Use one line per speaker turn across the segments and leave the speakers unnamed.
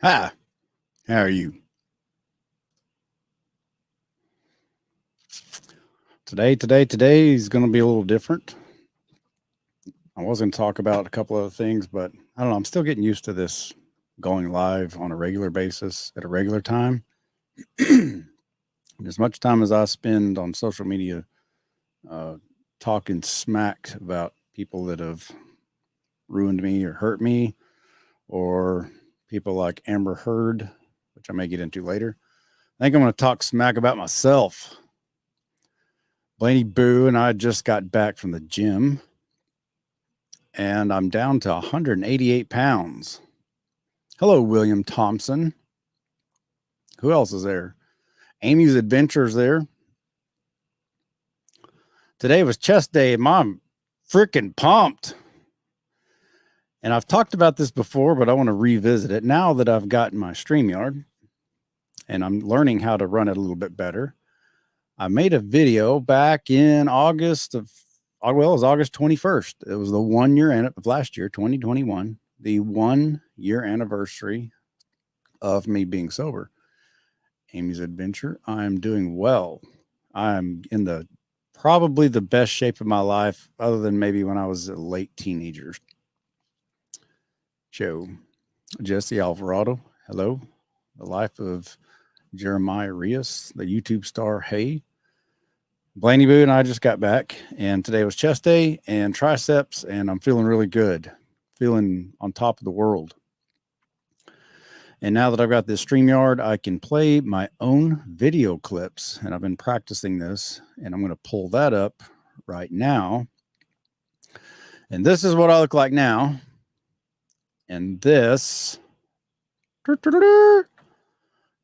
Hi, how are you? Today is going to be a little different. I was going to talk about a couple other things, but I don't know. I'm still getting used to this going live on a regular basis at a regular time. As much time as I spend on social media uh, talking smack about people that have ruined me or hurt me, or people like Amber Heard, which I may get into later, I think I'm going to talk smack about myself. Blaney Boo and I just got back from the gym, and I'm down to 188 pounds. Hello, William Thompson. Who else is there? Amy's Adventures there. Today was chest day. I'm freaking pumped. And I've talked about this before, but I want to revisit it now that I've gotten my StreamYard and I'm learning how to run it a little bit better. I made a video back in August 21st. It was the 1 year of last year, 2021, the 1 year anniversary of me being sober. Amy's Adventure. I'm doing well. I'm in probably the best shape of my life, other than maybe when I was a late teenager. Joe, Jesse Alvarado. Hello. The life of Jeremiah Rios, the YouTube star. Hey. Blaney Boo and I just got back, and today was chest day and triceps, and I'm feeling really good, feeling on top of the world. And now that I've got this StreamYard, I can play my own video clips, and I've been practicing this, and I'm going to pull that up right now. And this is what I look like now. And this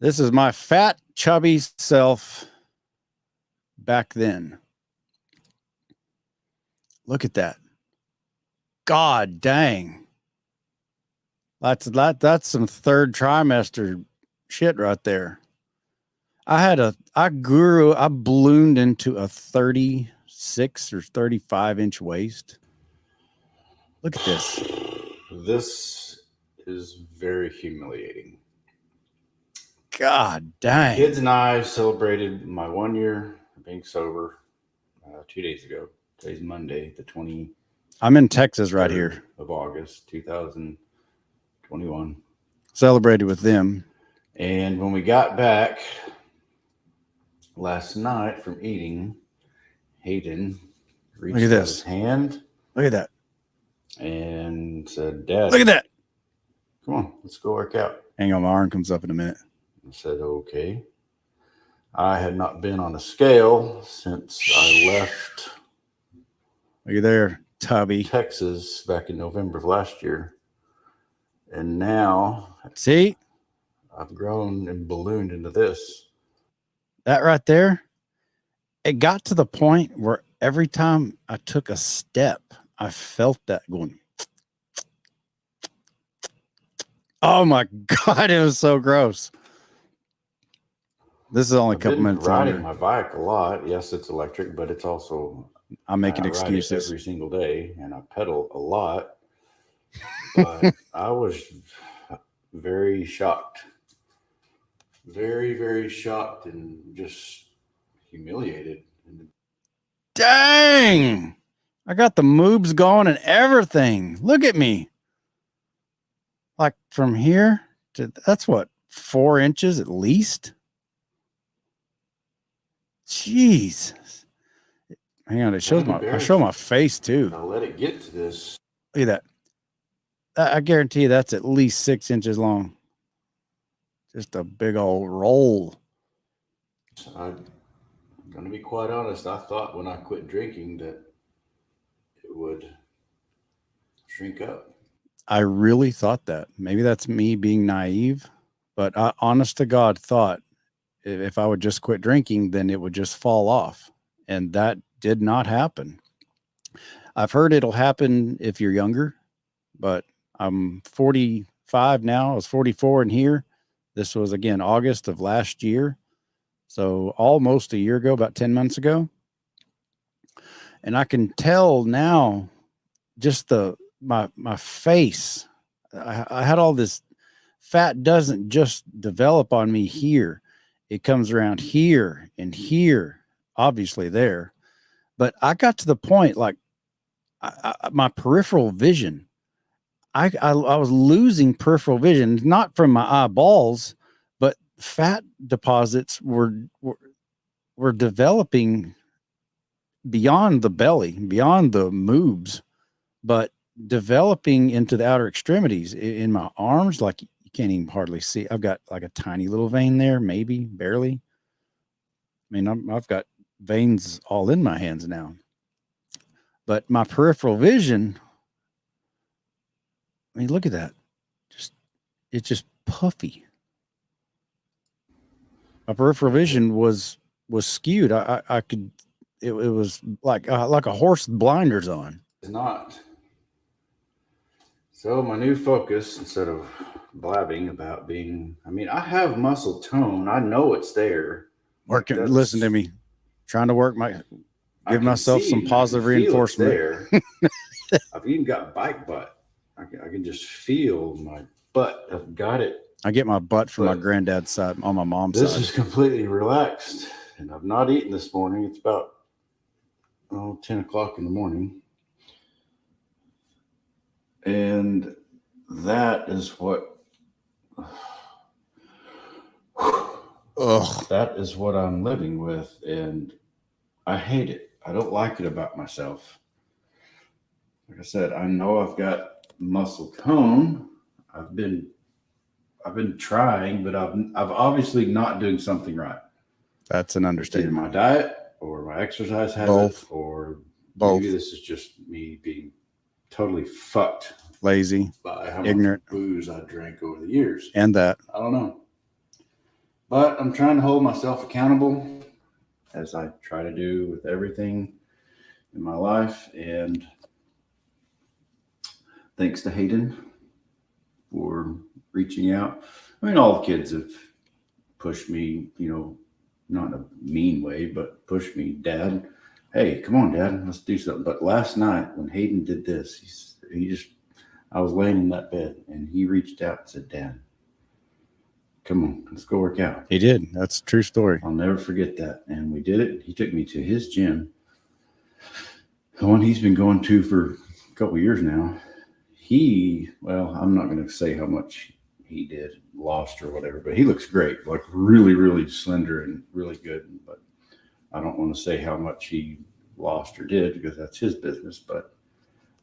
is my fat, chubby self back then. Look at that. God dang. That's some third trimester shit right there. I ballooned into a 36 or 35 inch waist. Look at this.
This is very humiliating.
God dang.
Kids and I celebrated my 1 year being sober 2 days ago. Today's Monday, the 20th.
I'm in Texas right here.
Of August, 2021.
Celebrated with them.
And when we got back last night from eating, Hayden reached out his hand.
Look at that.
And said, Dad,
look at that.
Come on, let's go work out.
Hang on, my arm comes up in a minute.
I said, okay. I had not been on a scale since I left.
Look at there, Tubby.
Texas back in November of last year. And now,
see,
I've grown and ballooned into this.
That right there, it got to the point where every time I took a step, I felt that going. Oh my God, it was so gross. This is only a couple minutes
riding my bike a lot. Yes, it's electric, but it's also
I'm making excuses
ride it every single day, and I pedal a lot. But I was very shocked. Very, very shocked and just humiliated.
Dang! I got the moves going and everything. Look at me. Like from here to, that's what, 4 inches at least? Jeez. Hang on, I show my face too.
I'll let it get to this.
Look at that. I guarantee you that's at least 6 inches long. Just a big old roll.
I'm going to be quite honest. I thought when I quit drinking that it would shrink up.
I really thought that. Maybe that's me being naive, but I, honest to God, thought if I would just quit drinking, then it would just fall off. And that did not happen. I've heard it'll happen if you're younger, but I'm 45 now. I was 44 in here. This was, again, August of last year. So almost a year ago, about 10 months ago. And I can tell now just my face. I had all this fat doesn't just develop on me here. It comes around here and here, obviously there. But I got to the point, like my peripheral vision, I was losing peripheral vision, not from my eyeballs, but fat deposits were developing beyond the belly, beyond the moobs, but developing into the outer extremities in my arms. Like you can't even hardly see. I've got like a tiny little vein there, maybe barely. I mean, I've got veins all in my hands now, but my peripheral vision, I mean, look at that. It's just puffy. My peripheral vision was skewed. I could, it was like a horse with blinders on.
It's not. So my new focus, instead of blabbing about being, I mean, I have muscle tone. I know it's there.
Working, listen to me. Trying to work give myself some positive reinforcement.
There. I've even got bike butt. I can just feel my butt. I've got it.
I get my butt from my granddad's side on my mom's side.
This is completely relaxed, and I've not eaten this morning. It's about 10 o'clock in the morning. And that is what that is what I'm living with, and I hate it. I don't like it about myself. Like I said, I know I've got muscle tone. I've been trying, but I'm obviously not doing something right.
That's an understatement.
Either my diet or my exercise habits, or both. Maybe this is just me being totally fucked,
lazy,
by how
ignorant
much booze I drank over the years.
And that,
I don't know. But I'm trying to hold myself accountable, as I try to do with everything in my life. And thanks to Hayden for reaching out. I mean, all the kids have pushed me, not in a mean way, but pushed me. Dad, hey, come on, Dad, let's do something. But last night when Hayden did this, I was laying in that bed and he reached out and said, Dad, come on, let's go work out.
He did. That's a true story.
I'll never forget that. And we did it. He took me to his gym, the one he's been going to for a couple of years now. I'm not going to say how much he did, lost or whatever, but he looks great, like really, really slender and really good. But I don't want to say how much he lost or did, because that's his business. But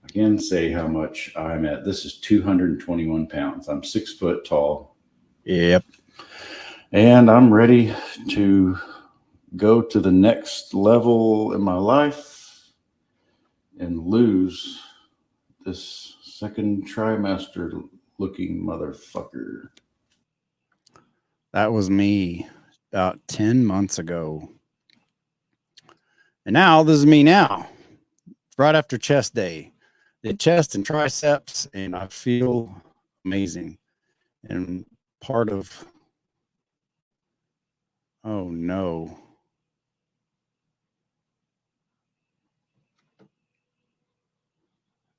I can say how much I'm at. This is 221 pounds. I'm 6 foot tall.
Yep.
And I'm ready to go to the next level in my life and lose this second trimester looking motherfucker.
That was me about 10 months ago. And now this is me now. It's right after chest day. The chest and triceps, and I feel amazing. And part of, oh no.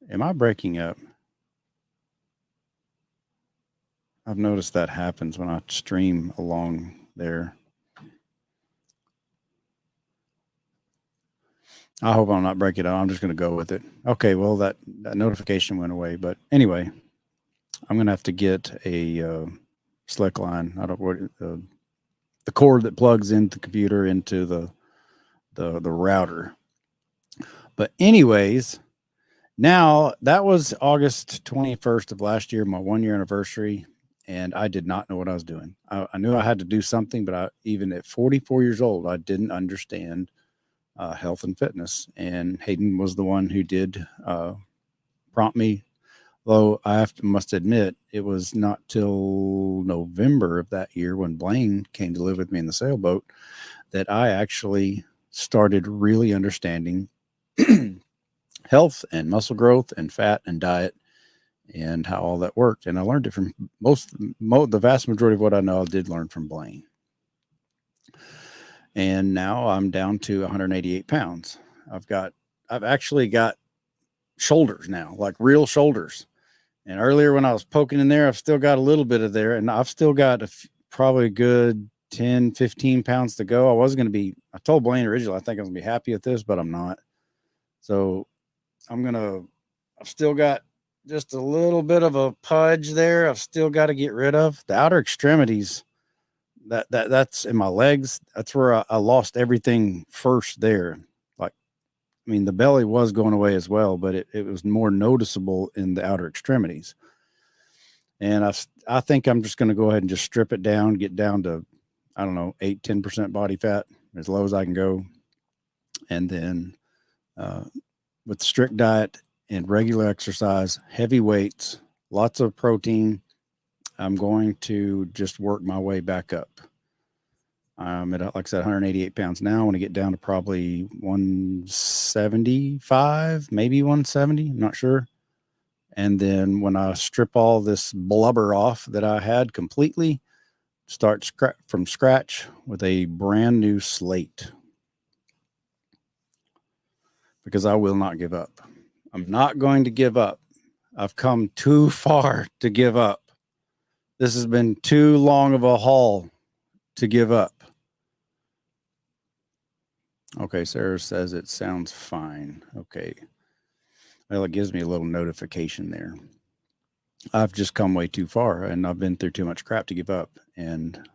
Am I breaking up? I've noticed that happens when I stream along there. I hope I'm not breaking it up. I'm just going to go with it. Okay, well, that notification went away. But anyway, I'm going to have to get a slick line. I don't know the cord that plugs into the computer into the router. But anyways, now that was August 21st of last year, my 1 year anniversary. And I did not know what I was doing. I knew I had to do something, but even at 44 years old, I didn't understand health and fitness. And Hayden was the one who did prompt me. Though I must admit, it was not till November of that year when Blaine came to live with me in the sailboat that I actually started really understanding health and muscle growth and fat and diet and how all that worked. And I learned it from the vast majority of what I know, I did learn from Blaine. And now I'm down to 188 pounds. I've actually got shoulders now, like real shoulders. And earlier when I was poking in there, I've still got a little bit of there, and I've still got probably a good 10, 15 pounds to go. I told Blaine originally, I think I'm going to be happy with this, but I'm not. So I've still got just a little bit of a pudge there. I've still got to get rid of the outer extremities. That's in my legs. That's where I lost everything first there. I mean, the belly was going away as well, but it was more noticeable in the outer extremities. And I think I'm just going to go ahead and just strip it down, get down to, I don't know, 8-10% body fat, as low as I can go. And then with strict diet and regular exercise, heavy weights, lots of protein, I'm going to just work my way back up. I'm at, like I said, 188 pounds now. I want to get down to probably 175, maybe 170. I'm not sure. And then when I strip all this blubber off that I had completely, start from scratch with a brand new slate. Because I will not give up. I'm not going to give up. I've come too far to give up. This has been too long of a haul to give up. Okay, Sarah says it sounds fine. Okay. Well, it gives me a little notification there. I've just come way too far, and I've been through too much crap to give up. And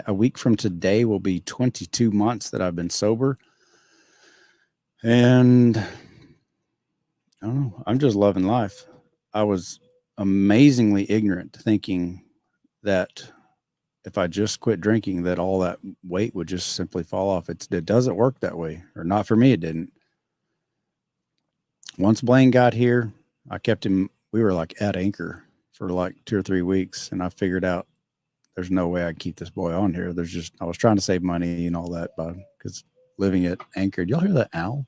a week from today will be 22 months that I've been sober. And I don't know. I'm just loving life. I was amazingly ignorant, thinking that if I just quit drinking, that all that weight would just simply fall off. It doesn't work that way, or not for me. It didn't. Once Blaine got here, I kept him. We were like at anchor for like 2 or 3 weeks, and I figured out there's no way I can keep this boy on here. I was trying to save money and all that, because living at anchor. Y'all hear that owl?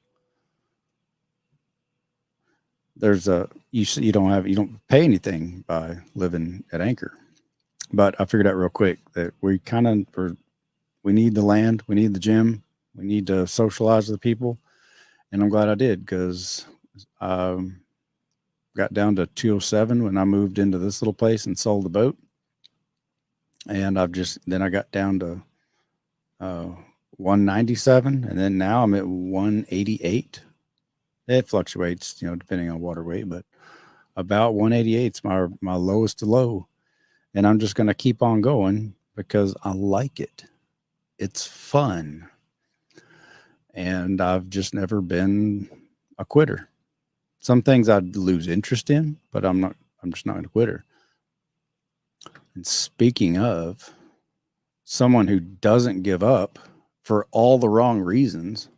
You don't pay anything by living at anchor. But I figured out real quick that we need the land, we need the gym, we need to socialize with the people. And I'm glad I did, because I got down to 207 when I moved into this little place and sold the boat. And then I got down to 197, and then now I'm at 188. It fluctuates, depending on water weight, but about 188 is my lowest low. And I'm just going to keep on going because I like it. It's fun. And I've just never been a quitter. Some things I'd lose interest in, but I'm just not a quitter. And speaking of someone who doesn't give up for all the wrong reasons,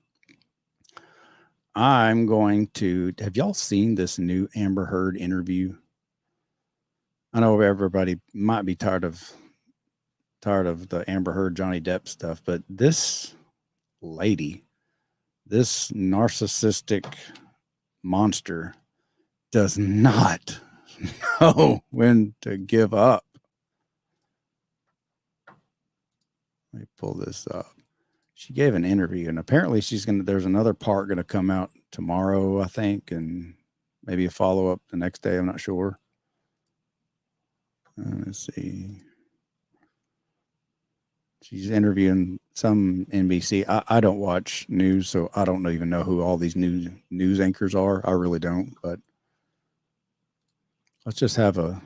have y'all seen this new Amber Heard interview? I know everybody might be tired of the Amber Heard, Johnny Depp stuff, but this lady, this narcissistic monster, does not know when to give up. Let me pull this up. She gave an interview, and apparently there's another part going to come out tomorrow, I think, and maybe a follow-up the next day. I'm not sure. Let's see. She's interviewing some NBC. I don't watch news, so I don't even know who all these news anchors are. I really don't, but let's just have a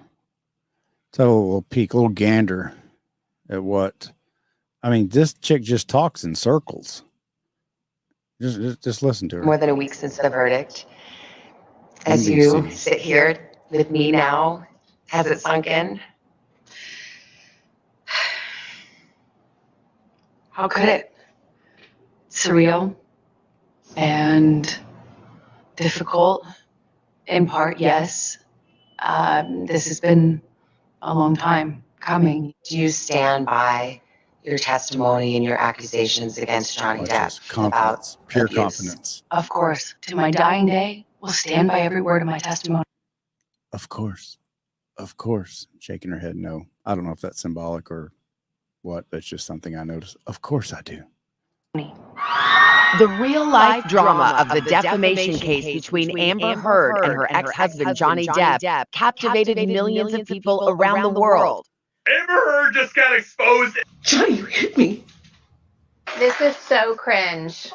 little peek, a little gander at what. I mean, this chick just talks in circles. Just listen to her.
More than a week since the verdict. As you sit here with me now, has it sunk in? How could it? Surreal and difficult, in part, yes. This has been a long time coming. Do you stand by your testimony and your accusations against Johnny Depp?
Confidence, pure
abuse?
confidence.
Of course. To my dying day, will stand by every word of my testimony.
Of course. Shaking her head, no. I don't know if that's symbolic or what, but it's just something I noticed. Of course I do.
The real-life drama of the defamation case between Amber Heard and her ex-husband Johnny Depp captivated millions of people around the world.
Amber Heard just got exposed.
Johnny, you hit me.
This is so cringe.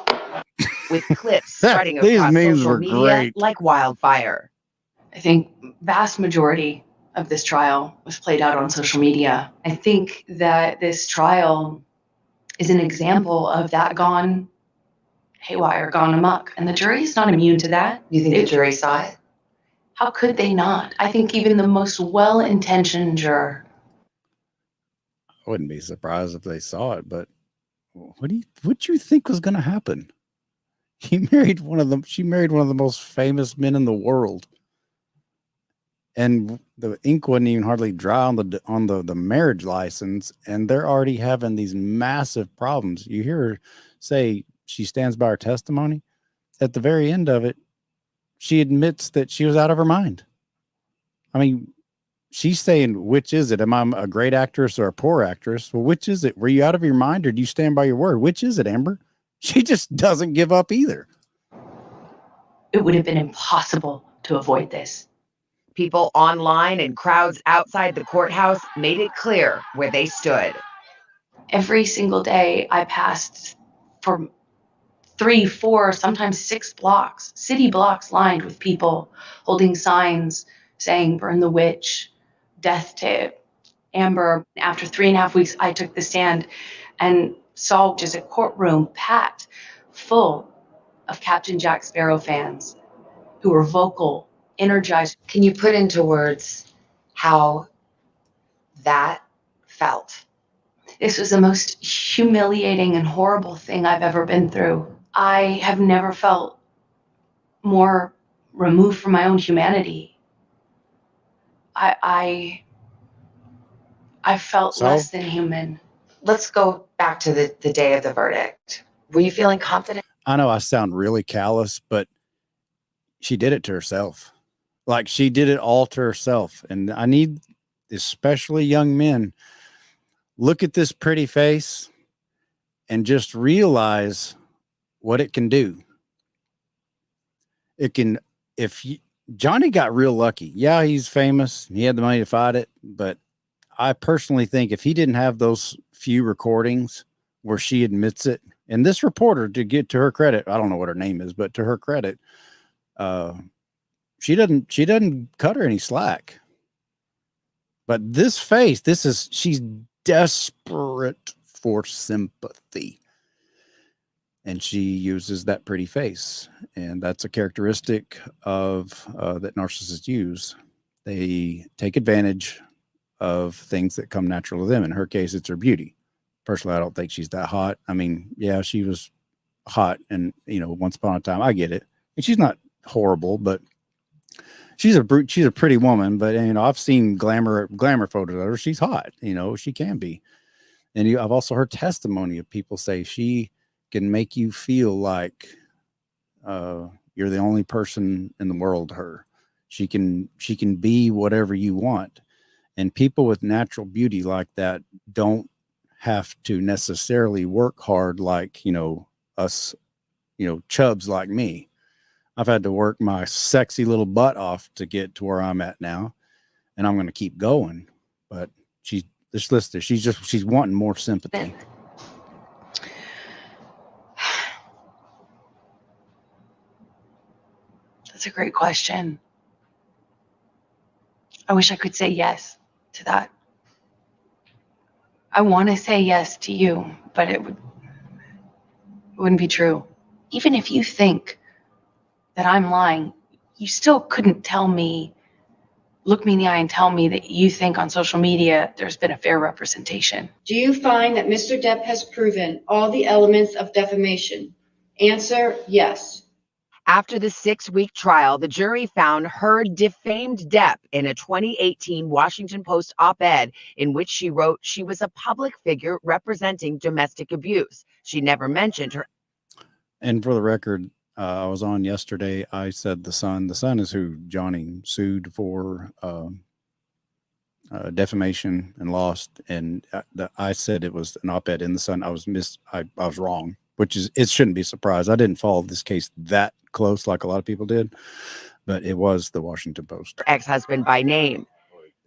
With clips spreading
These
across
memes
social
were
media
great.
like wildfire.
I think vast majority of this trial was played out on social media. I think that this trial is an example of that gone haywire, gone amok. And the jury is not immune to that.
You think the jury saw it?
How could they not? I think even the most well-intentioned juror.
I wouldn't be surprised if they saw it, but what do you think was going to happen? She married one of the most famous men in the world. And the ink wasn't even hardly dry on the marriage license, and they're already having these massive problems. You hear her say she stands by her testimony. At the very end of it, she admits that she was out of her mind. I mean, she's saying, which is it? Am I a great actress or a poor actress? Well, which is it? Were you out of your mind, or do you stand by your word? Which is it, Amber? She just doesn't give up either.
It would have been impossible to avoid this.
People online and crowds outside the courthouse made it clear where they stood.
Every single day I passed for 3, 4, sometimes 6 blocks, city blocks lined with people holding signs saying, "Burn the witch," "Death to Amber." After 3.5 weeks, I took the stand and saw just a courtroom packed full of Captain Jack Sparrow fans who were vocal, energized.
Can you put into words how that felt?
This was the most humiliating and horrible thing I've ever been through. I have never felt more removed from my own humanity. I felt less than human.
Let's go back to the day of the verdict. Were you feeling confident?
I know I sound really callous, but she did it to herself. Like, she did it all to herself. And I need, especially young men, look at this pretty face and just realize what it can do. It can, Johnny got real lucky. Yeah, he's famous. He had the money to fight it. But I personally think if he didn't have those few recordings where she admits it, and this reporter, to get to her credit, I don't know what her name is, but to her credit, she doesn't cut her any slack. But this face, she's desperate for sympathy. And she uses that pretty face. And that's a characteristic of that narcissists use. They take advantage of things that come natural to them. In her case, it's her beauty. Personally, I don't think she's that hot. I mean, yeah, she was hot, and once upon a time, I get it. And she's not horrible, but she's a pretty woman. But I've seen glamour photos of her. She's hot. She can be. And I've also heard testimony of people say she can make you feel like you're the only person in the world to her. She can be whatever you want. And people with natural beauty like that don't have to necessarily work hard like, us, chubs like me. I've had to work my sexy little butt off to get to where I'm at now. And I'm going to keep going. But she's wanting more sympathy.
That's a great question. I wish I could say yes to that. I want to say yes to you, but it wouldn't be true. Even if you think that I'm lying, you still couldn't look me in the eye and tell me that you think on social media there's been a fair representation.
Do you find that Mr. Depp has proven all the elements of defamation? Answer, yes.
After the 6-week trial, the jury found Heard defamed Depp in a 2018 Washington Post op-ed in which she wrote she was a public figure representing domestic abuse. She never mentioned her.
And for the record, I was on yesterday. I said the son. The son is who Johnny sued for defamation and lost. And I said it was an op-ed in the Sun. I was wrong. which is, it shouldn't be a surprise. I didn't follow this case that close like a lot of people did, but it was the Washington Post.
Ex-husband by name.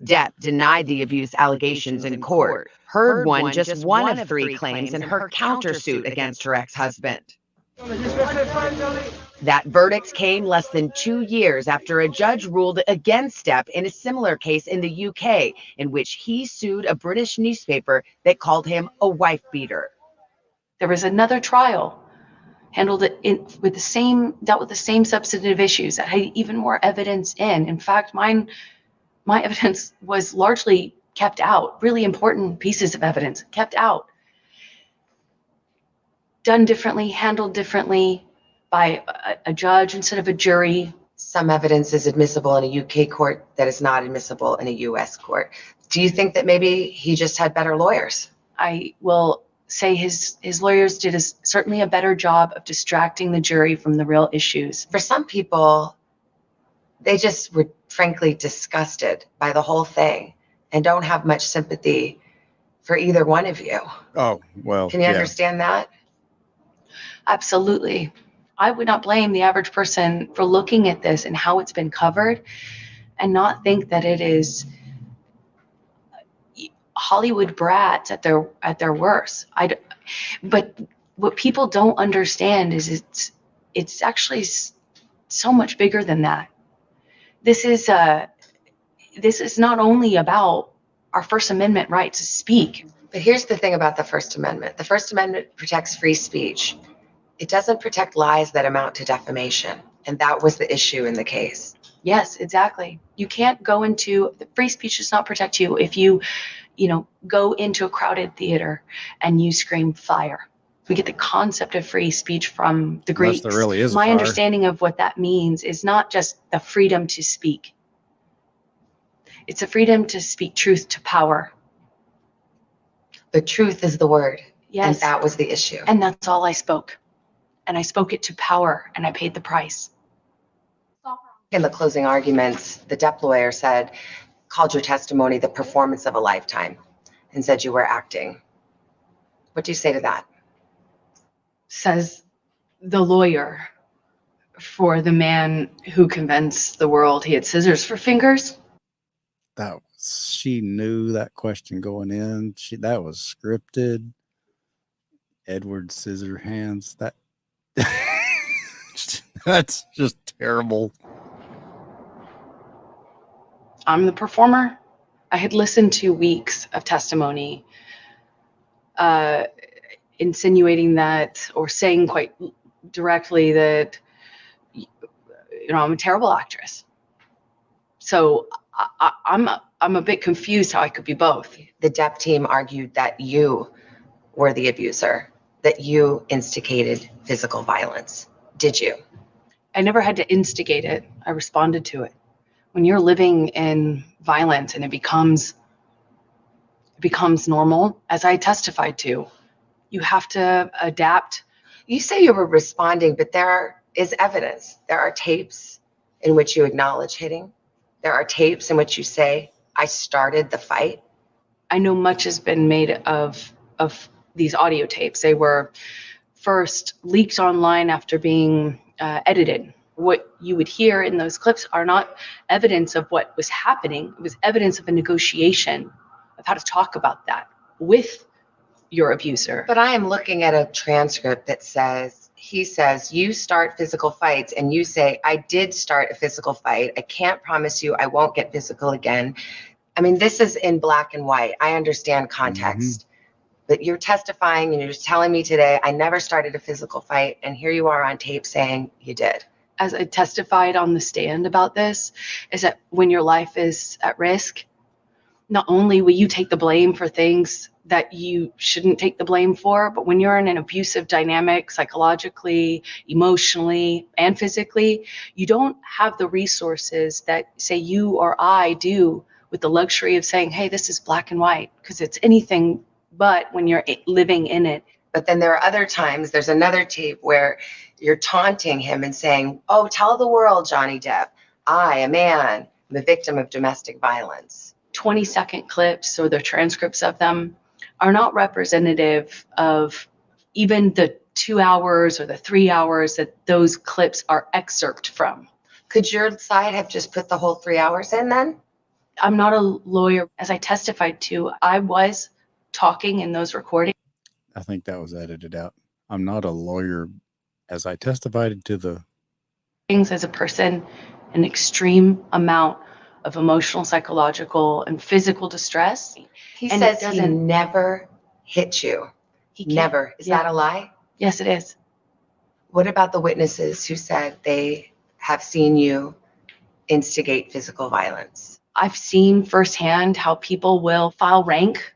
Depp denied the abuse allegations in court. Heard won just one of 3 claims in her countersuit against her ex-husband. That verdict came less than 2 years after a judge ruled against Depp in a similar case in the UK, in which he sued a British newspaper that called him a wife beater.
There was another trial, handled it dealt with the same substantive issues that had even more evidence in. In fact, my evidence was largely kept out. Really important pieces of evidence kept out. Done differently, handled differently by a judge instead of a jury.
Some evidence is admissible in a UK court that is not admissible in a US court. Do you think that maybe he just had better lawyers?
I will say his lawyers did certainly a better job of distracting the jury from the real issues.
For some people, they just were frankly disgusted by the whole thing and don't have much sympathy for either one of you.
Oh, well,
Can you
yeah.
understand that?
Absolutely. I would not blame the average person for looking at this and how it's been covered and not think that it is Hollywood brats at their worst. But what people don't understand is it's actually so much bigger than that. This is not only about our First Amendment right to speak.
But here's the thing about the First Amendment. The First Amendment protects free speech. It doesn't protect lies that amount to defamation. And that was the issue in the case.
Yes, exactly. You can't go into the free speech does not protect you if you go into a crowded theater and you scream fire. We get the concept of free speech from the Greeks.
Unless there really is a
My
fire.
understanding of what that means is not just the freedom to speak. It's a freedom to speak truth to power.
The truth is the word.
Yes.
And that was the issue.
And that's all I spoke. And I spoke it to power, and I paid the price.
In the closing arguments, the Depp lawyer called your testimony the performance of a lifetime and said you were acting. What do you say to that?
Says the lawyer for the man who convinced the world he had scissors for fingers.
She knew that question going in. That was scripted. Edward Scissorhands. That's just terrible.
I'm the performer. I had listened to weeks of testimony insinuating that, or saying quite directly that, I'm a terrible actress. So I'm a bit confused how I could be both.
The Depp team argued that you were the abuser, that you instigated physical violence. Did you?
I never had to instigate it. I responded to it. When you're living in violence and it becomes normal, as I testified to, you have to adapt.
You say you were responding, but there is evidence. There are tapes in which you acknowledge hitting. There are tapes in which you say, I started the fight.
I know much has been made of these audio tapes. They were first leaked online after being edited. What you would hear in those clips are not evidence of what was happening. It was evidence of a negotiation of how to talk about that with your abuser.
But I am looking at a transcript that says, he says, you start physical fights, and you say, I did start a physical fight. I can't promise you I won't get physical again. I mean, this is in black and white. I understand context. But you're testifying and you're just telling me today, I never started a physical fight. And here you are on tape saying you did.
As I testified on the stand about this, is that when your life is at risk, not only will you take the blame for things that you shouldn't take the blame for, but when you're in an abusive dynamic, psychologically, emotionally, and physically, you don't have the resources that, say, you or I do with the luxury of saying, hey, this is black and white, because it's anything but when you're living in it.
But then there are other times, there's another tape where you're taunting him and saying, oh, tell the world, Johnny Depp, I, a man, am a victim of domestic violence.
20-second clips or the transcripts of them are not representative of even the 2 hours or the 3 hours that those clips are excerpt from.
Could your side have just put the whole 3 hours in then?
I'm not a lawyer. As I testified to, I was talking in those recordings
I think that was edited out. I'm not a lawyer. As I testified to the
as a person, an extreme amount of emotional, psychological, and physical distress.
He
And
says
it
he
doesn't-
never hit you.
He can't-
Never. Is
Yeah.
that a lie?
Yes, it is.
What about the witnesses who said they have seen you instigate physical violence?
I've seen firsthand how people will file rank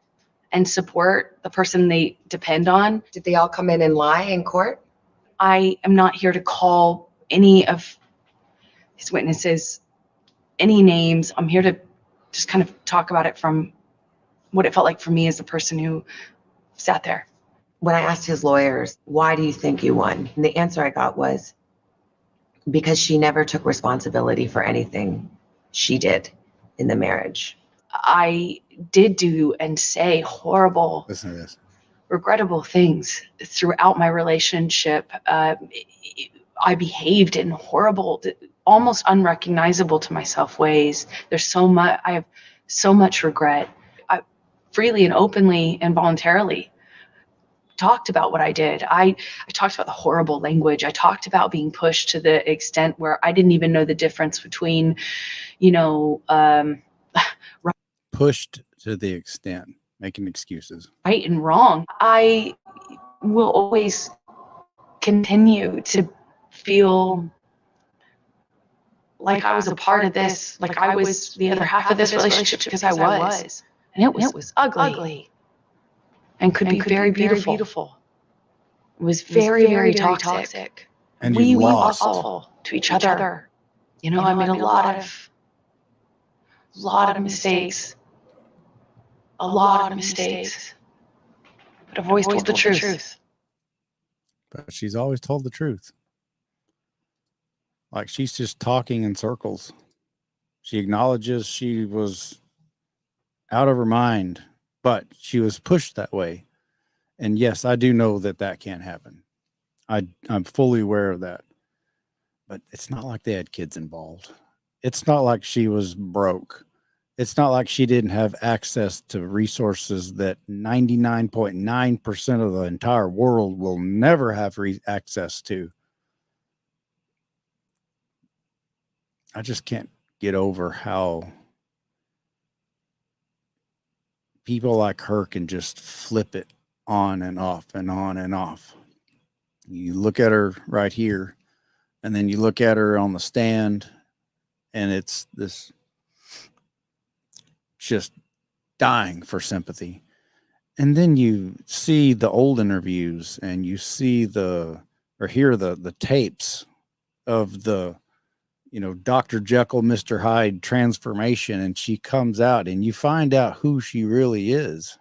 and support the person they depend on.
Did they all come in and lie in court?
I am not here to call any of his witnesses any names. I'm here to just kind of talk about it from what it felt like for me as the person who sat there.
When I asked his lawyers, why do you think you won? And the answer I got was because she never took responsibility for anything she did in the marriage.
I did do and say horrible,
listen to this.
regrettable things throughout my relationship. I behaved in horrible, almost unrecognizable to myself ways. I have so much regret. I freely and openly and voluntarily talked about what I did. I talked about the horrible language. I talked about being pushed to the extent where I didn't even know the difference between,
Pushed to the extent, making excuses.
right and wrong. I will always continue to feel like I was a part of this, like I was the other half of this relationship, because I was. And it was ugly. And could be very beautiful. It was very, very toxic.
And
we
you
were
lost.
awful to each other. I made a lot of mistakes. A lot of mistakes. But I've always told the truth.
But she's always told the truth. Like she's just talking in circles. She acknowledges she was out of her mind, but she was pushed that way. And yes, I do know that that can't happen. I'm fully aware of that. But it's not like they had kids involved. It's not like she was broke. It's not like she didn't have access to resources that 99.9% of the entire world will never have access to. I just can't get over how people like her can just flip it on and off and on and off. You look at her right here, and then you look at her on the stand, and it's this just dying for sympathy. And then you see the old interviews, and you see hear the tapes of the, Dr. Jekyll, Mr. Hyde transformation, and she comes out and you find out who she really is.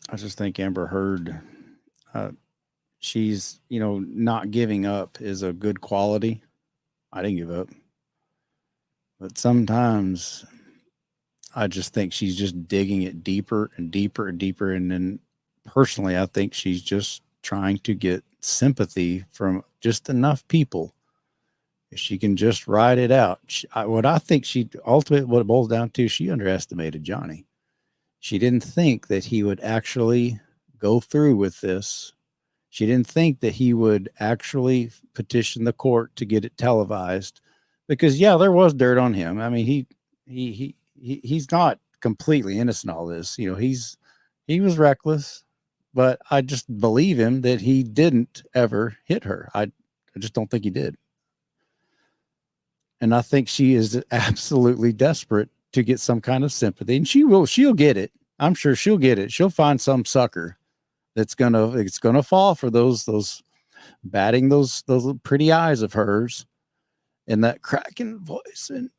I just think Amber Heard, she's, not giving up is a good quality. I didn't give up. But sometimes I just think she's just digging it deeper and deeper and deeper. And then personally, I think she's just trying to get sympathy from just enough people. If she can just ride it out. What I think what it boils down to, she underestimated Johnny. She didn't think that he would actually go through with this. She didn't think that he would actually petition the court to get it televised, because there was dirt on him. I mean, he's not completely innocent in all this. He was reckless, but I just believe him that he didn't ever hit her. I just don't think he did. And I think she is absolutely desperate to get some kind of sympathy, and she'll get it. I'm sure she'll get it. She'll find some sucker it's gonna fall for those batting those pretty eyes of hers and that cracking voice, and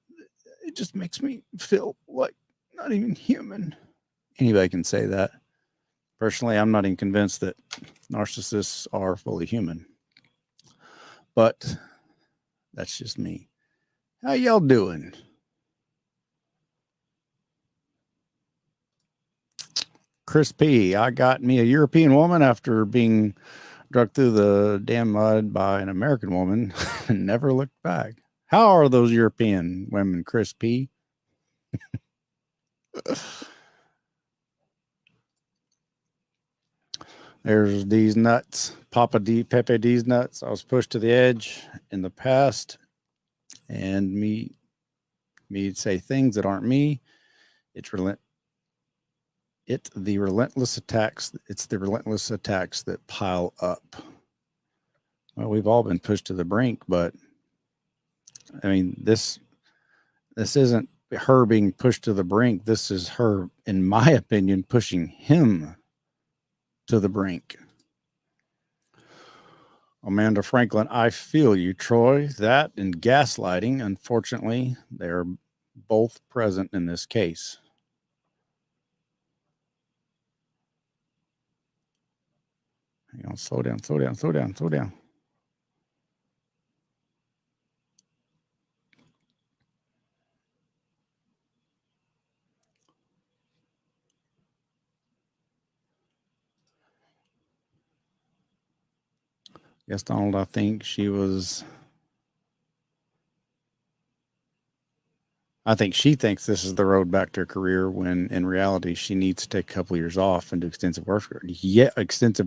it just makes me feel like not even human. Anybody can say that. Personally, I'm not even convinced that narcissists are fully human. but that's just me. How y'all doing? Chris P. I got me a European woman after being dragged through the damn mud by an American woman and never looked back. How are those European women, Chris P? There's D's nuts, Pepe D's nuts. I was pushed to the edge in the past, and me say things that aren't me. It's the relentless attacks. It's the relentless attacks that pile up. Well, we've all been pushed to the brink, but I mean, this isn't her being pushed to the brink. This is her, in my opinion, pushing him to the brink. Amanda Franklin, I feel you, Troy. That and gaslighting, unfortunately, they're both present in this case. Hang on, slow down. Yes, Donald, I think she thinks this is the road back to her career when in reality she needs to take a couple of years off and do extensive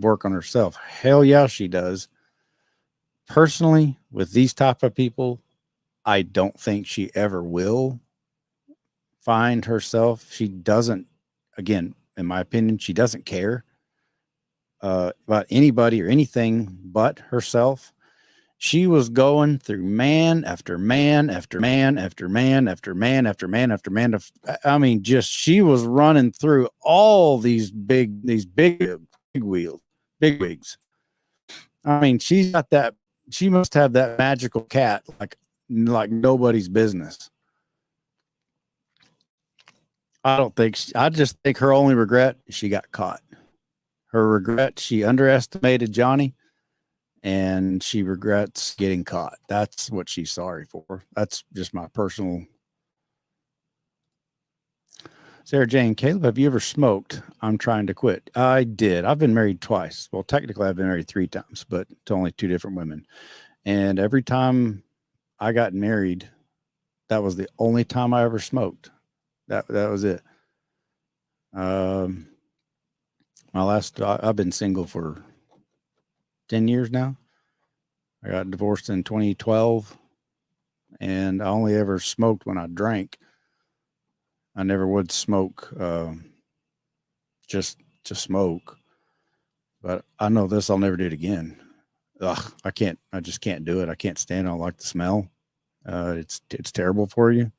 work on herself. Hell yeah, she does. Personally, with these type of people, I don't think she ever will find herself. She doesn't, again, in my opinion, she doesn't care about anybody or anything but herself. She was going through man after man after man after man after man after man after man. I mean, just she was running through all these big wigs. I mean, she's got that. She must have that magical cat like nobody's business. I just think her only regret is she got caught. Her regret, she underestimated Johnny, and she regrets getting caught. That's what she's sorry for. That's just my personal. Sarah Jane, Caleb, have you ever smoked? I'm trying to quit. I did. I've been married twice. Well, technically I've been married 3 times, but to only 2 different women. And every time I got married, that was the only time I ever smoked. That was it. I've been single for 10 years now. I got divorced in 2012, and I only ever smoked when I drank. I never would smoke just to smoke. But I know this, I'll never do it again. Ugh, I just can't do it. I can't stand it. I don't like the smell. It's terrible for you.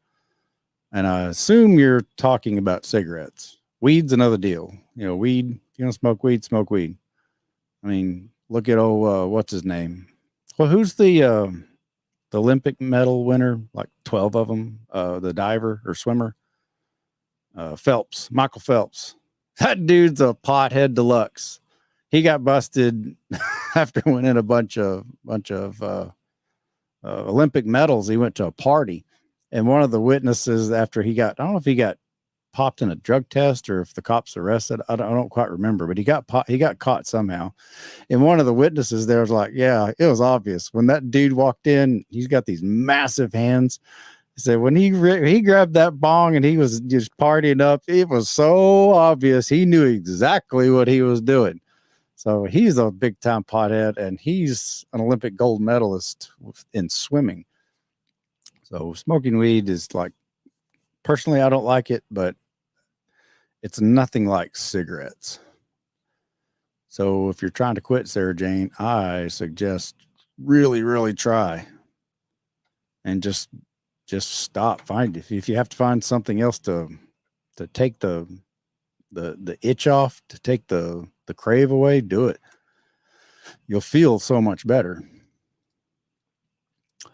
And I assume you're talking about cigarettes. Weed's another deal. You know, weed, if you don't smoke weed, smoke weed. I mean, look at what's his name? Well, who's the Olympic medal winner? Like 12 of them. The diver or swimmer. Phelps, Michael Phelps. That dude's a pothead deluxe. He got busted after winning a bunch of Olympic medals. He went to a party, and one of the witnesses after I don't know if he got popped in a drug test or if the cops arrested. I don't quite remember, but he got caught somehow. And one of the witnesses there was like, yeah, it was obvious when that dude walked in. He's got these massive hands. He said when he grabbed that bong and he was just partying up, it was so obvious. He knew exactly what he was doing. So he's a big time pothead, and he's an Olympic gold medalist in swimming. So smoking weed is like, personally, I don't like it, but it's nothing like cigarettes. So if you're trying to quit, Sarah Jane, I suggest really, really try and just stop. If you have to find something else to take the itch off, to take the crave away, do it. You'll feel so much better.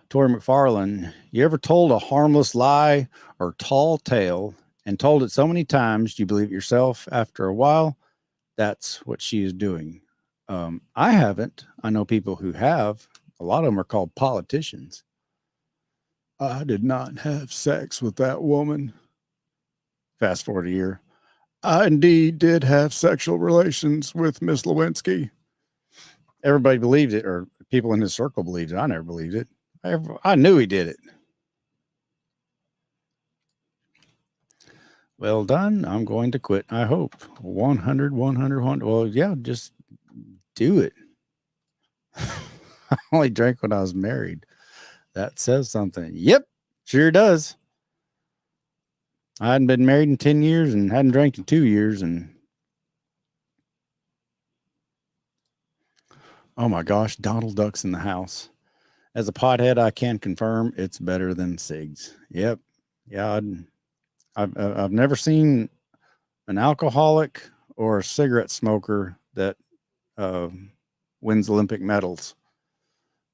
Tori McFarland, you ever told a harmless lie or tall tale and told it so many times you believe it yourself? After a while, that's what she is doing. I haven't. I know people who have. A lot of them are called politicians. I did not have sex with that woman. Fast forward a year. I indeed did have sexual relations with Miss Lewinsky. Everybody believed it, or people in his circle believed it. I never believed it. I knew he did it. Well done. I'm going to quit. I hope 100, 100, 100. Well, yeah, just do it. I only drank when I was married. That says something. Yep, sure does. I hadn't been married in 10 years and hadn't drank in 2 years. And oh my gosh, Donald Duck's in the house. As a pothead, I can confirm it's better than cigs. Yep. Yeah. I've never seen an alcoholic or a cigarette smoker that wins Olympic medals.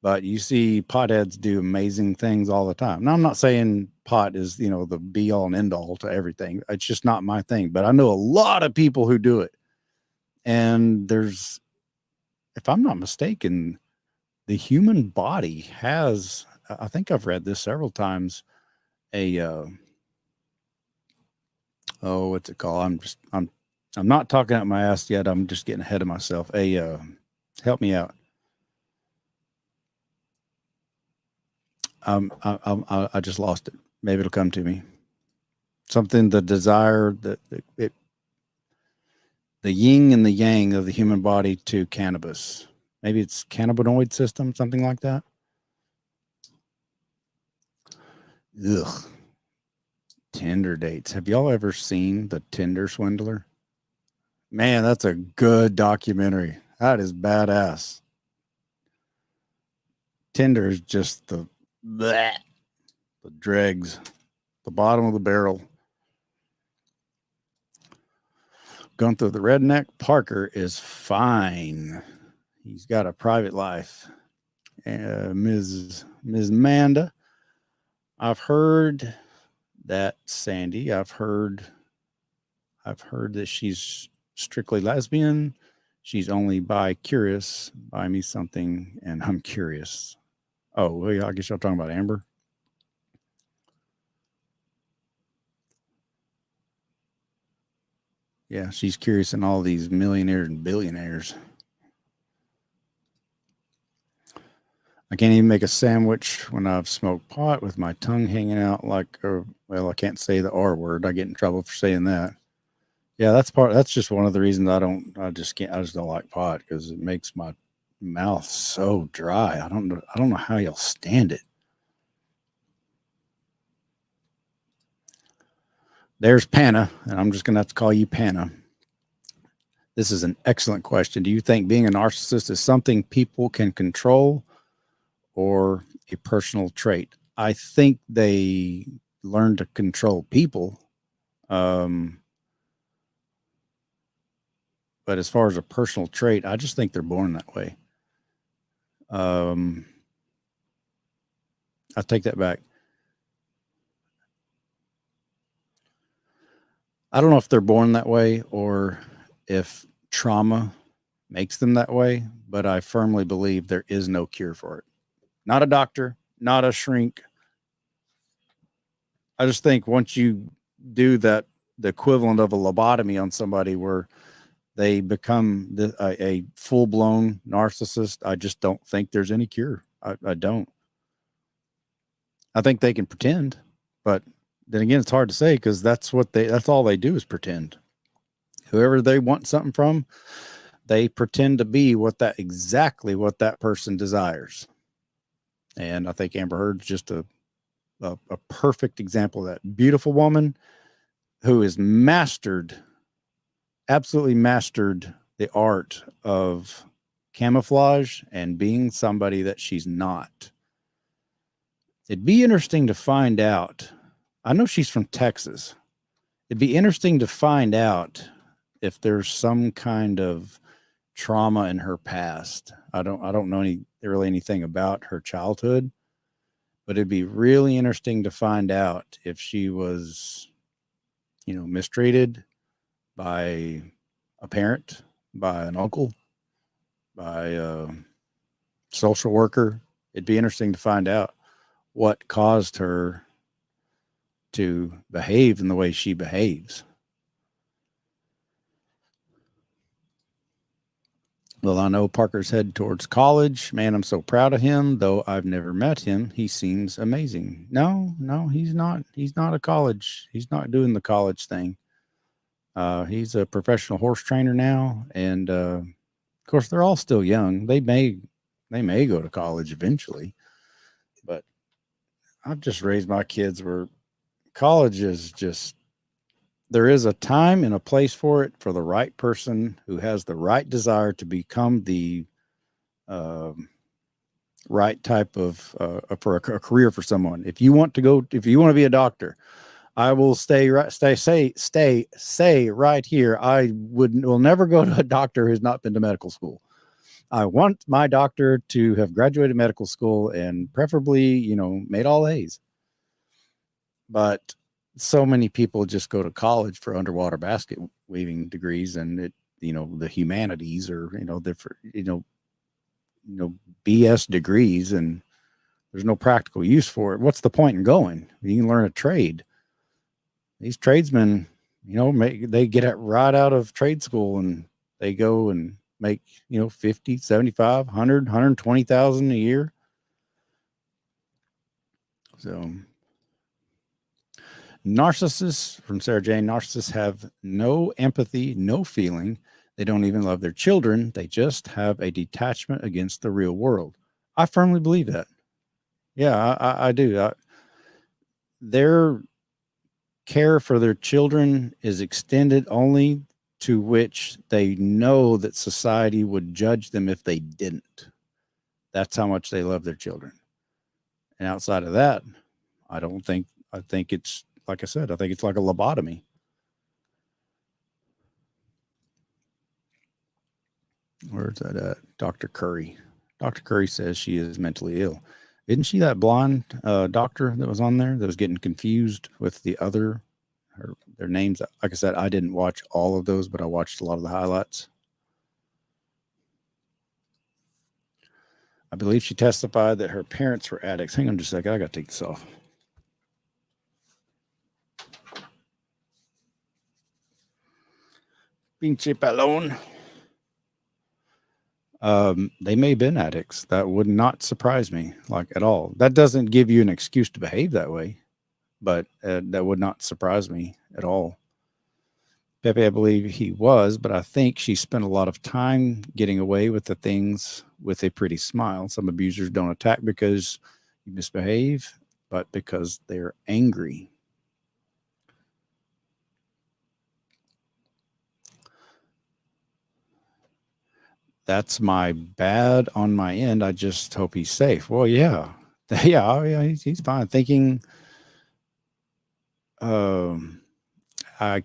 But you see potheads do amazing things all the time. Now, I'm not saying pot is, the be all and end all to everything. It's just not my thing. But I know a lot of people who do it. And there's, if I'm not mistaken, the human body has, I think I've read this several times, what's it called? I'm not talking out my ass yet. I'm just getting ahead of myself. Help me out. I just lost it. Maybe it'll come to me. Something, the desire, the yin and the yang of the human body to cannabis. Maybe it's cannabinoid system, something like that. Ugh. Tinder dates. Have y'all ever seen The Tinder Swindler? Man, that's a good documentary. That is badass. Tinder is just the dregs, the bottom of the barrel. Gunther the Redneck Parker is fine. He's got a private life. Ms. Amanda, I've heard that Sandy, I've heard that she's strictly lesbian. She's only bi-curious. Buy me something and I'm curious. Oh, well, yeah, I guess y'all talking about Amber. Yeah, she's curious in all these millionaires and billionaires. I can't even make a sandwich when I've smoked pot with my tongue hanging out like, I can't say the R word. I get in trouble for saying that. Yeah, that's just one of the reasons I just don't like pot, because it makes my mouth so dry. I don't know how y'all stand it. There's Panna, and I'm just going to have to call you Panna. This is an excellent question. Do you think being a narcissist is something people can control or a personal trait? I think they learn to control people. But as far as a personal trait, I just think they're born that way. I take that back. I don't know if they're born that way or if trauma makes them that way, but I firmly believe there is no cure for it. Not a doctor, not a shrink. I just think once you do that, the equivalent of a lobotomy on somebody where they become a full-blown narcissist, I just don't think there's any cure. I don't. I think they can pretend, but then again, it's hard to say, because that's all they do is pretend. Whoever they want something from, they pretend to be exactly what that person desires. And I think Amber Heard's just a perfect example of that. Beautiful woman who has absolutely mastered the art of camouflage and being somebody that she's not. It'd be interesting to find out. I know she's from Texas. It'd be interesting to find out if there's some kind of trauma in her past. I don't know really anything about her childhood, but it'd be really interesting to find out if she was, mistreated by a parent, by an uncle, by a social worker, It'd be interesting to find out what caused her to behave in the way she behaves. Well, I know Parker's headed towards college. Man, I'm so proud of him, though I've never met him. He seems amazing. No, he's not. He's not a college. He's not doing the college thing. He's a professional horse trainer now. And, of course, they're all still young. They may go to college eventually. But I've just raised my kids where college is just, there is a time and a place for it for the right person who has the right desire to become the right type of for a career for someone. If you want to be a doctor, I will say right here, I will never go to a doctor who's not been to medical school. I want my doctor to have graduated medical school and preferably, made all A's. But so many people just go to college for underwater basket weaving degrees, and the humanities or BS degrees, and there's no practical use for it. What's the point in going? You can learn a trade. These tradesmen, they get it right out of trade school, and they go and make 50, 75, 100, 120,000 a year. So narcissists, from Sarah Jane, narcissists have no empathy, no feeling. They don't even love their children. They just have a detachment against the real world. I firmly believe that. Yeah, I do. Their care for their children is extended only to which they know that society would judge them if they didn't. That's how much they love their children. And outside of that, I think it's, like I said, I think it's like a lobotomy. Where's that at? Dr. Curry. Dr. Curry says she is mentally ill. Isn't she that blonde doctor that was on there that was getting confused with the other, their names? Like I said, I didn't watch all of those, but I watched a lot of the highlights. I believe she testified that her parents were addicts. Hang on just a second. I got to take this off. Pinche pelon. They may have been addicts. That would not surprise me, like, at all. That doesn't give you an excuse to behave that way, but that would not surprise me at all. Pepe, I believe he was, but I think she spent a lot of time getting away with the things with a pretty smile. Some abusers don't attack because you misbehave, but because they're angry. That's my bad on my end. I just hope he's safe. Well, yeah. Yeah, he's fine. Thinking, pouring a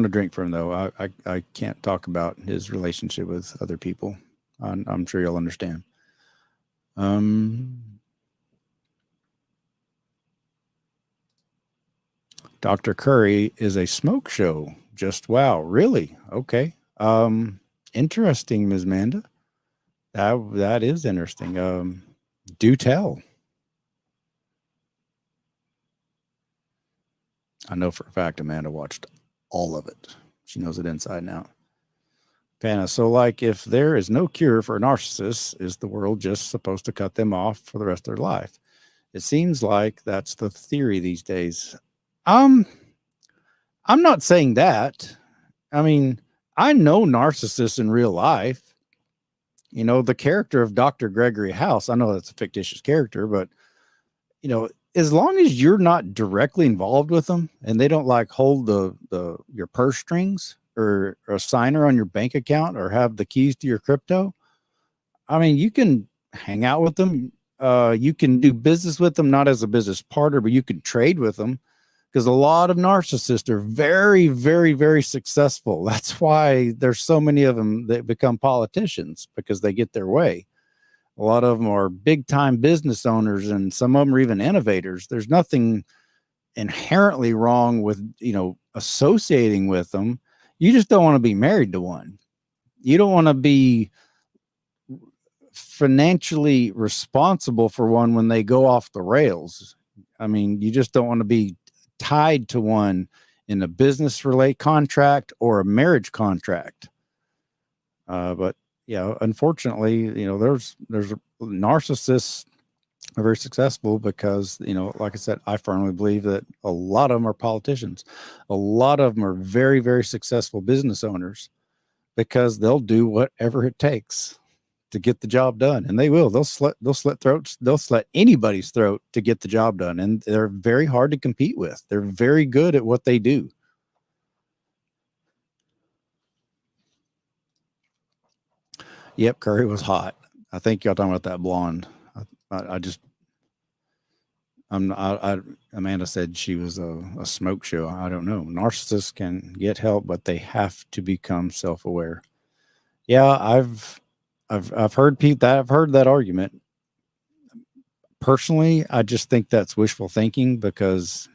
drink for him, though. I can't talk about his relationship with other people. I'm sure you'll understand. Dr. Curry is a smoke show. Just wow. Really? Okay. Interesting, Ms. Manda. That is interesting. Do tell. I know for a fact Amanda watched all of it. She knows it inside and out. Panna, so like if there is no cure for a narcissist, is the world just supposed to cut them off for the rest of their life? It seems like that's the theory these days. I'm not saying that. I mean, I know narcissists in real life. The character of Dr. Gregory House, I know that's a fictitious character, but, as long as you're not directly involved with them and they don't like hold your purse strings or a signer on your bank account or have the keys to your crypto, I mean, you can hang out with them. You can do business with them, not as a business partner, but you can trade with them. Because a lot of narcissists are very, very, very successful. That's why there's so many of them that become politicians, because they get their way. A lot of them are big time business owners, and some of them are even innovators. There's nothing inherently wrong with, associating with them. You just don't want to be married to one. You don't want to be financially responsible for one when they go off the rails. I mean, you just don't want to be tied to one in a business relate contract or a marriage contract. But yeah, unfortunately, you know, there's narcissists are very successful because, you know, like I said, I firmly believe that a lot of them are politicians. A lot of them are very, very successful business owners because they'll do whatever it takes to get the job done. And they will. They'll slit throats. They'll slit anybody's throat to get the job done. And they're very hard to compete with. They're very good at what they do. Yep, Curry was hot. I think y'all talking about that blonde. Amanda said she was a smoke show. I don't know. Narcissists can get help, but they have to become self-aware. Yeah, I've heard I've heard that argument. Personally, I just think that's wishful thinking because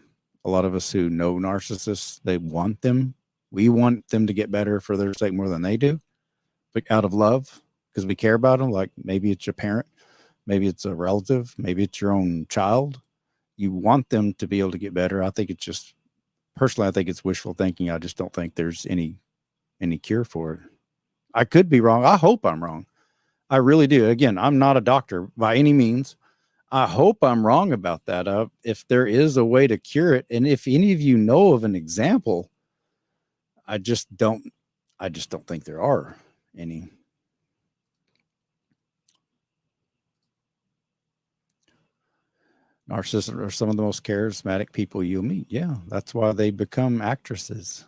a lot of us who know narcissists, we want them to get better for their sake more than they do, but out of love, because we care about them. Like maybe it's your parent, maybe it's a relative, maybe it's your own child. You want them to be able to get better. I think it's just, personally, I think it's wishful thinking. I just don't think there's any cure for it. I could be wrong. I hope I'm wrong. I really do. Again, I'm not a doctor by any means. I hope I'm wrong about that. If there is a way to cure it, and if any of you know of an example, I just don't think there are any. Narcissists are some of the most charismatic people you'll meet. Yeah, that's why they become actresses,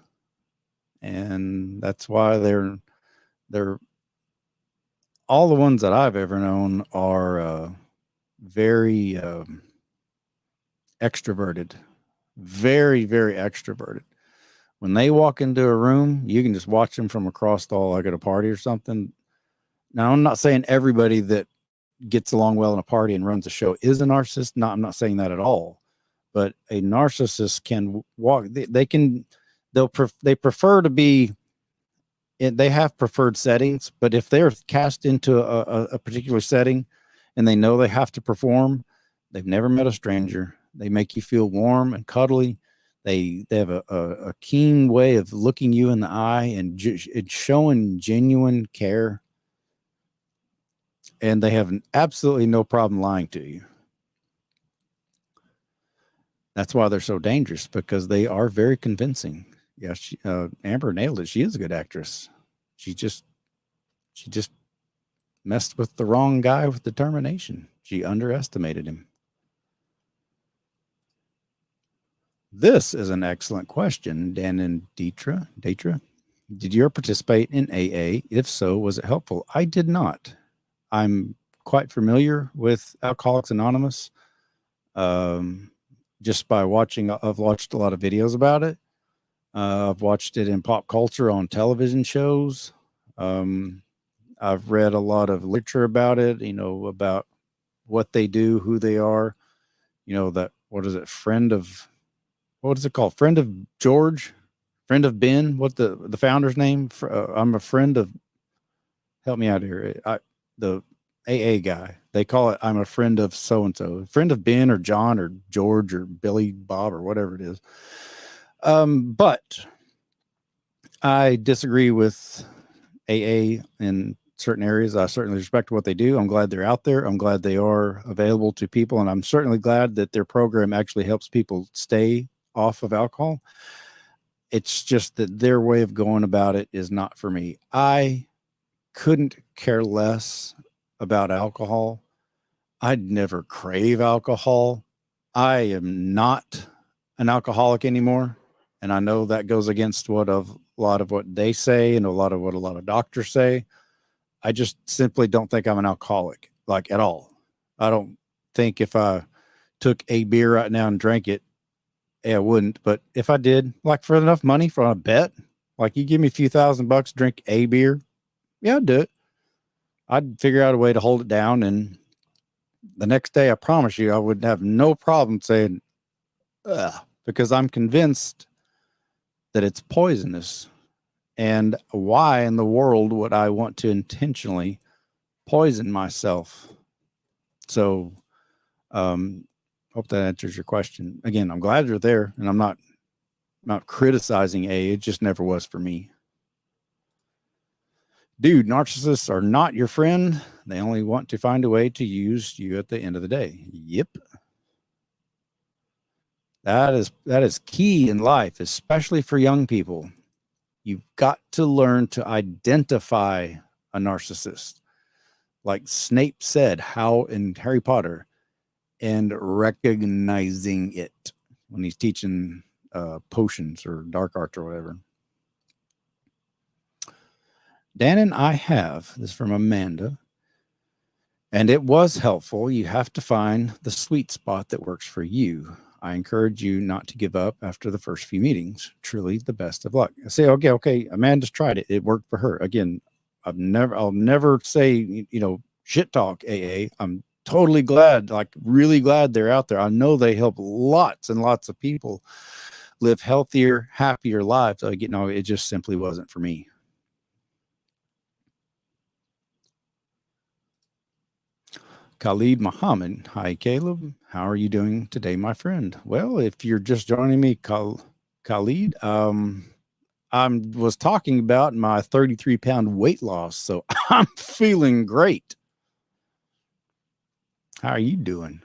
and that's why they're all the ones that I've ever known are very extroverted, very, very extroverted. When they walk into a room, you can just watch them from across the hall, like at a party or something. Now, I'm not saying everybody that gets along well in a party and runs a show is a narcissist. No, I'm not saying that at all. But a narcissist can walk. They prefer to be. They have preferred settings, but if they're cast into a particular setting and they know they have to perform, they've never met a stranger. They make you feel warm and cuddly. They have a keen way of looking you in the eye and showing genuine care. And they have absolutely no problem lying to you. That's why they're so dangerous, because they are very convincing. Yeah, Amber nailed it. She is a good actress. She just messed with the wrong guy with determination. She underestimated him. This is an excellent question, Dan and Deetra. Did you ever participate in AA? If so, was it helpful? I did not. I'm quite familiar with Alcoholics Anonymous. Just by watching, I've watched a lot of videos about it. I've watched it in pop culture on television shows. I've read a lot of literature about it, you know, about what they do, who they are, you know, that, what is it? Friend of George, friend of Ben, what the founder's name? I'm a friend of, help me out here. The AA guy, they call it, I'm a friend of so-and-so, friend of Ben or John or George or Billy, Bob, or whatever it is. But I disagree with AA in certain areas. I certainly respect what they do. I'm glad they're out there. I'm glad they are available to people. And I'm certainly glad that their program actually helps people stay off of alcohol. It's just that their way of going about it is not for me. I couldn't care less about alcohol. I'd never crave alcohol. I am not an alcoholic anymore. And I know that goes against a lot of what they say and a lot of doctors say. I just simply don't think I'm an alcoholic, like at all. I don't think if I took a beer right now and drank it, I wouldn't. But if I did, like for enough money for a bet, like you give me a few $1,000 to drink a beer, yeah, I'd do it. I'd figure out a way to hold it down. And the next day, I promise you, I would have no problem saying, ugh, because I'm convinced that it's poisonous. And why in the world would I want to intentionally poison myself. So, hope that answers your question. Again, I'm glad you're there, and I'm not criticizing AA. It just never was for me. Dude, narcissists are not your friend. They only want to find a way to use you at the end of the day. Yep. That is key in life, especially for young people. You've got to learn to identify a narcissist. Like Snape said, how in Harry Potter, and recognizing it when he's teaching potions or dark arts or whatever. Dan and I have, this is from Amanda, and it was helpful. You have to find the sweet spot that works for you. I encourage you not to give up after the first few meetings. Truly the best of luck. I say, okay, Amanda's tried it. It worked for her. Again, I'll never say, shit talk AA. I'm totally glad, like really glad they're out there. I know they help lots and lots of people live healthier, happier lives. It just simply wasn't for me. Khalid Muhammad. Hi, Caleb. How are you doing today, my friend? Well, if you're just joining me, Khalid, I was talking about my 33-pound weight loss, so I'm feeling great. How are you doing?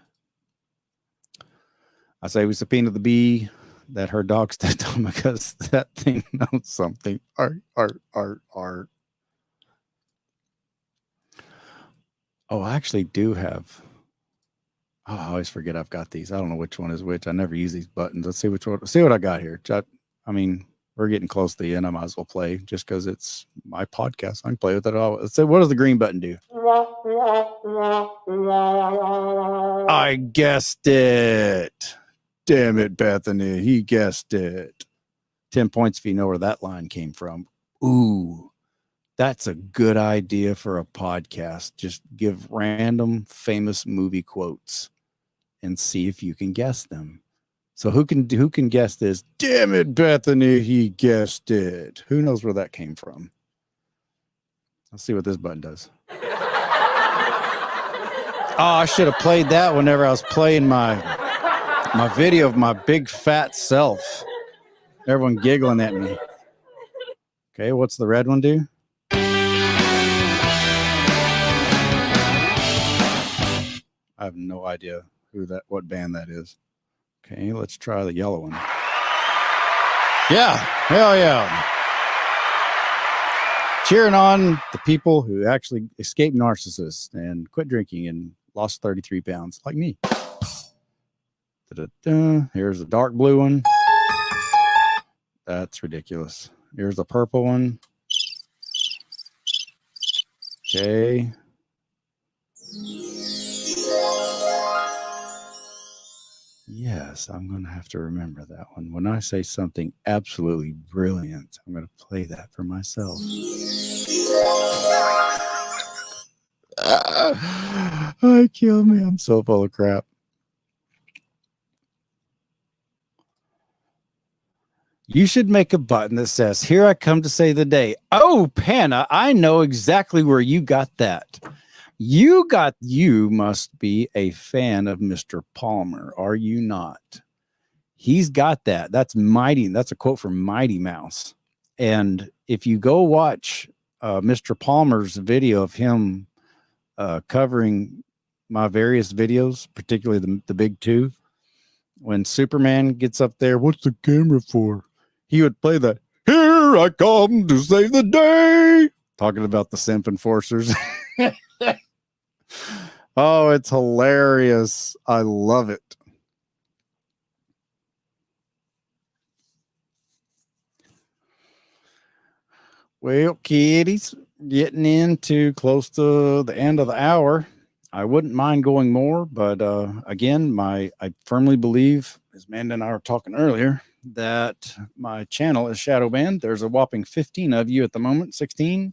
I say we subpoena the bee that her dog stepped on because that thing knows something. Art. Oh, I actually do have. Oh, I always forget I've got these. I don't know which one is which. I never use these buttons. Let's see which one. See what I got here. I mean, we're getting close to the end. I might as well play just because it's my podcast. I can play with it all. Let's say, what does the green button do? I guessed it. Damn it, Bethany. He guessed it. 10 points if you know where that line came from. Ooh. That's a good idea for a podcast. Just give random famous movie quotes and see if you can guess them. So who can guess this? Damn it, Bethany, he guessed it. Who knows where that came from? Let's see what this button does. Oh, I should have played that whenever I was playing my video of my big fat self. Everyone giggling at me. Okay, what's the red one do? I have no idea what band that is. Okay, let's try the yellow one. Yeah, hell yeah. Cheering on the people who actually escaped narcissists and quit drinking and lost 33 pounds, like me. Da-da-da. Here's the dark blue one. That's ridiculous. Here's the purple one. Okay. Yes, I'm going to have to remember that one. When I say something absolutely brilliant, I'm going to play that for myself. Kill me. I'm so full of crap. You should make a button that says, "Here I come to say the day." Oh, Panna, I know exactly where you got that. You must be a fan of Mr. Palmer, are you not? He's got that. That's Mighty. That's a quote from Mighty Mouse. And if you go watch Mr. Palmer's video of him covering my various videos, particularly the big two, when Superman gets up there, what's the camera for? He would play that, "Here I come to save the day," talking about the simp enforcers. Oh, it's hilarious. I love it. Well, kiddies, getting into close to the end of the hour. I wouldn't mind going more, but again, I firmly believe, as Amanda and I were talking earlier, that my channel is shadow banned. There's a whopping 15 of you at the moment, 16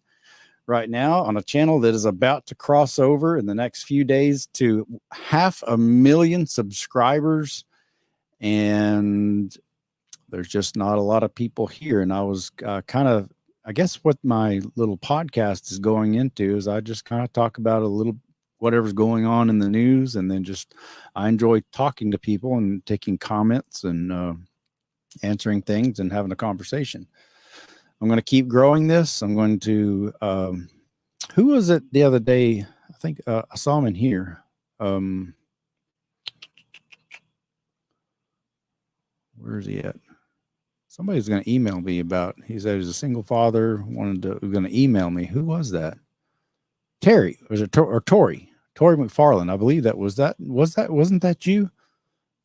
right now, on a channel that is about to cross over in the next few days to 500,000 subscribers. And there's just not a lot of people here. And I was kind of I guess what my little podcast is going into is I just kind of talk about a little whatever's going on in the news, and then just I enjoy talking to people and taking comments and answering things and having a conversation. I'm going to keep growing this. I'm going to who was it the other day? I think I saw him in here. Where is he at? Somebody's going to email me about. He said he's a single father. Going to email me. Who was that? Terry. Was it or Tori? Tori McFarland. I believe wasn't that you?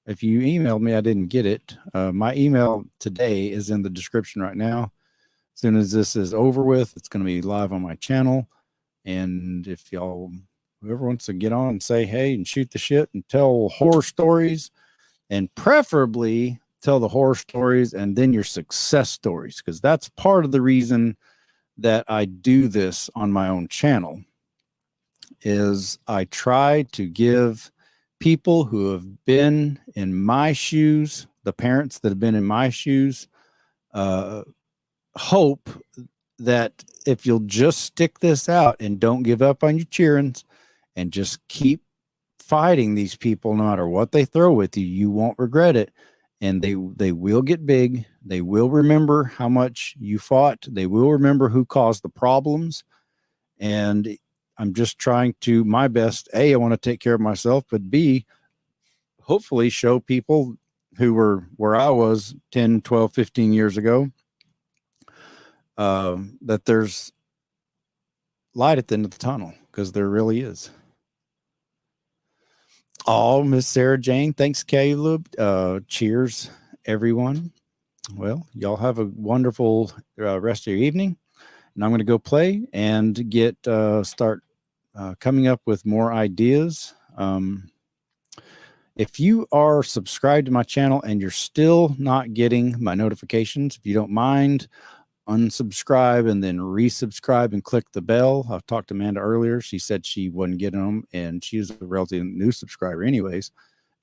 If you emailed me, I didn't get it. My email today is in the description right now. As soon as this is over with, it's going to be live on my channel. And if whoever wants to get on and say hey and shoot the shit and tell horror stories, and preferably tell the horror stories and then your success stories, because that's part of the reason that I do this on my own channel, is I try to give people who have been in my shoes, the parents that have been in my shoes, hope that if you'll just stick this out and don't give up on your cheerings and just keep fighting these people, no matter what they throw with you, you won't regret it. And they will get big. They will remember how much you fought. They will remember who caused the problems. And I'm just trying to my best. A, I want to take care of myself, but B, hopefully show people who were where I was 10, 12, 15 years ago, that there's light at the end of the tunnel, because there really is. Oh, Miss Sarah Jane. Thanks, Caleb. Cheers, everyone. Well, y'all have a wonderful rest of your evening. And I'm going to go play and get start coming up with more ideas. If you are subscribed to my channel and you're still not getting my notifications, if you don't mind, unsubscribe and then resubscribe and click the bell. I've talked to Amanda earlier. She said she wasn't getting them, and she was a relatively new subscriber anyways.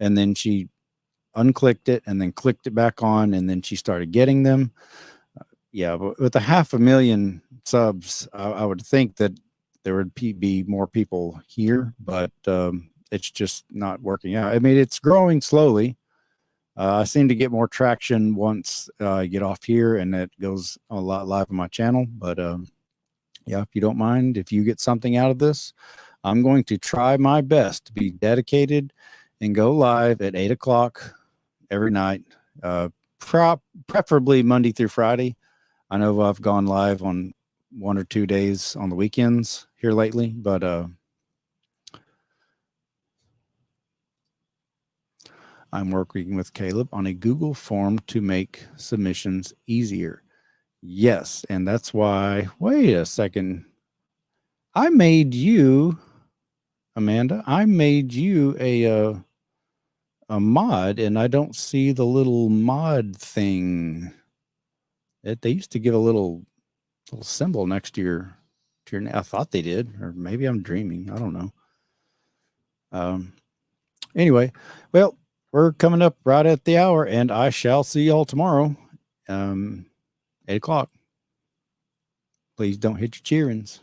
And then she unclicked it and then clicked it back on, and then she started getting them. Yeah, but with 500,000 subs, I would think that there would be more people here, but it's just not working out. I mean, it's growing slowly. I seem to get more traction once I get off here, and it goes a lot live on my channel. But yeah, if you don't mind, if you get something out of this, I'm going to try my best to be dedicated and go live at 8 o'clock every night, preferably Monday through Friday. I know I've gone live on 1 or 2 days on the weekends here lately, but I'm working with Caleb on a Google form to make submissions easier. Yes, and that's why, wait a second. I made you, Amanda, I made you a mod, and I don't see the little mod thing. They used to give a little symbol next to your name. I thought they did, or maybe I'm dreaming. I don't know. Anyway, well, we're coming up right at the hour, and I shall see y'all tomorrow, 8 o'clock. Please don't hit your cheerings.